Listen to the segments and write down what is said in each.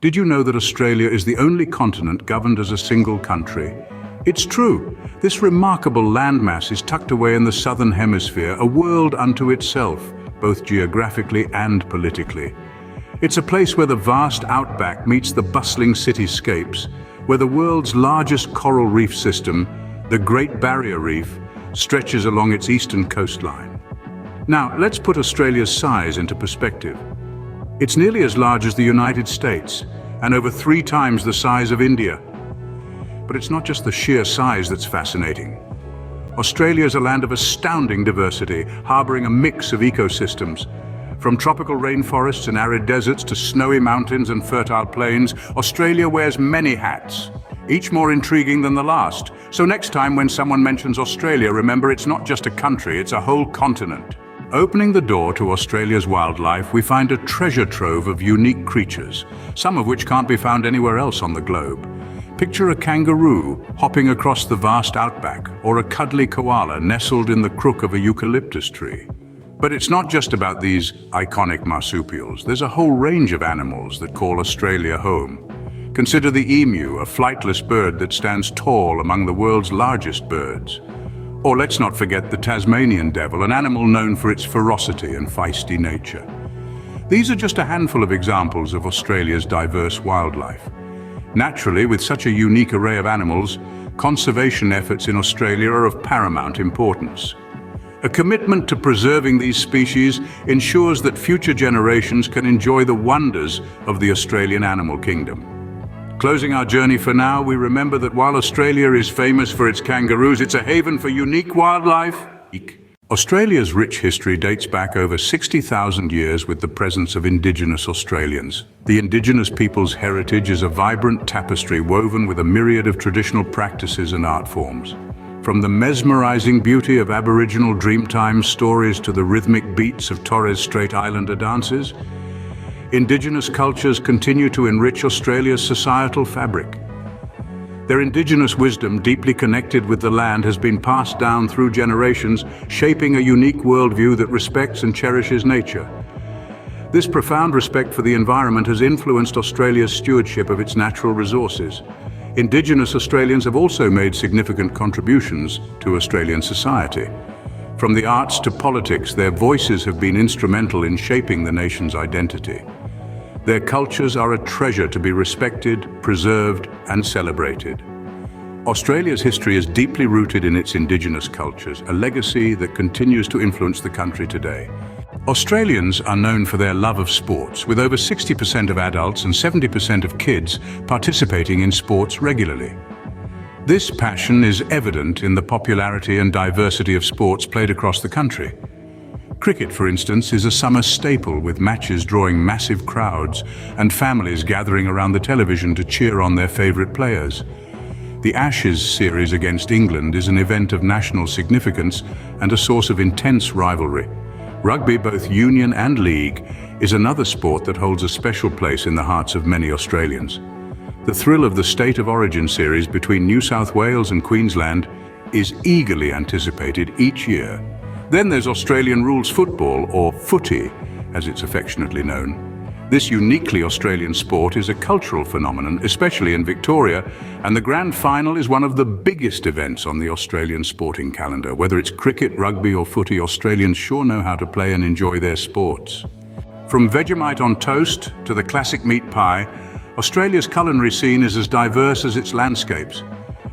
Did you know that Australia is the only continent governed as a single country? It's true. This remarkable landmass is tucked away in the southern hemisphere, a world unto itself, both geographically and politically. It's a place where the vast outback meets the bustling cityscapes, where the world's largest coral reef system, the Great Barrier Reef, stretches along its eastern coastline. Now, let's put Australia's size into perspective. It's nearly as large as the United States, and over 3 times the size of India. But it's not just the sheer size that's fascinating. Australia is a land of astounding diversity, harboring a mix of ecosystems. From tropical rainforests and arid deserts to snowy mountains and fertile plains, Australia wears many hats, each more intriguing than the last. So next time when someone mentions Australia, remember it's not just a country, it's a whole continent. Opening the door to Australia's wildlife, we find a treasure trove of unique creatures, some of which can't be found anywhere else on the globe. Picture a kangaroo hopping across the vast outback, or a cuddly koala nestled in the crook of a eucalyptus tree. But it's not just about these iconic marsupials. There's a whole range of animals that call Australia home. Consider the emu, a flightless bird that stands tall among the world's largest birds. Or let's not forget the Tasmanian devil, an animal known for its ferocity and feisty nature. These are just a handful of examples of Australia's diverse wildlife. Naturally, with such a unique array of animals, conservation efforts in Australia are of paramount importance. A commitment to preserving these species ensures that future generations can enjoy the wonders of the Australian animal kingdom. Closing our journey for now, we remember that while Australia is famous for its kangaroos, it's a haven for unique wildlife. Australia's rich history dates back over 60,000 years with the presence of Indigenous Australians. The Indigenous people's heritage is a vibrant tapestry woven with a myriad of traditional practices and art forms. From the mesmerizing beauty of Aboriginal Dreamtime stories to the rhythmic beats of Torres Strait Islander dances, Indigenous cultures continue to enrich Australia's societal fabric. Their Indigenous wisdom, deeply connected with the land, has been passed down through generations, shaping a unique worldview that respects and cherishes nature. This profound respect for the environment has influenced Australia's stewardship of its natural resources. Indigenous Australians have also made significant contributions to Australian society. From the arts to politics, their voices have been instrumental in shaping the nation's identity. Their cultures are a treasure to be respected, preserved, and celebrated. Australia's history is deeply rooted in its Indigenous cultures, a legacy that continues to influence the country today. Australians are known for their love of sports, with over 60% of adults and 70% of kids participating in sports regularly. This passion is evident in the popularity and diversity of sports played across the country. Cricket, for instance, is a summer staple, with matches drawing massive crowds and families gathering around the television to cheer on their favourite players. The Ashes series against England is an event of national significance and a source of intense rivalry. Rugby, both union and league, is another sport that holds a special place in the hearts of many Australians. The thrill of the State of Origin series between New South Wales and Queensland is eagerly anticipated each year. Then there's Australian rules football, or footy, as it's affectionately known. This uniquely Australian sport is a cultural phenomenon, especially in Victoria, and the grand final is one of the biggest events on the Australian sporting calendar. Whether it's cricket, rugby or footy, Australians sure know how to play and enjoy their sports. From Vegemite on toast to the classic meat pie, Australia's culinary scene is as diverse as its landscapes.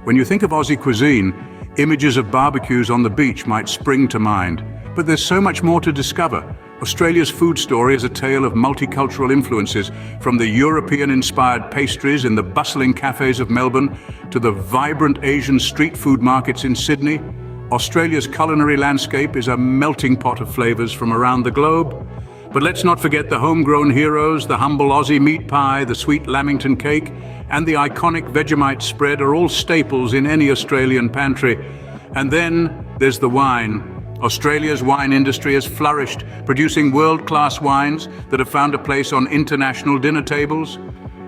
When you think of Aussie cuisine, images of barbecues on the beach might spring to mind. But there's so much more to discover. Australia's food story is a tale of multicultural influences, from the European-inspired pastries in the bustling cafes of Melbourne to the vibrant Asian street food markets in Sydney. Australia's culinary landscape is a melting pot of flavours from around the globe. But let's not forget the homegrown heroes. The humble Aussie meat pie, the sweet Lamington cake, and the iconic Vegemite spread are all staples in any Australian pantry. And then there's the wine. Australia's wine industry has flourished, producing world-class wines that have found a place on international dinner tables.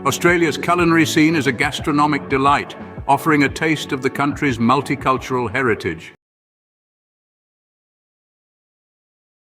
Australia's culinary scene is a gastronomic delight, offering a taste of the country's multicultural heritage.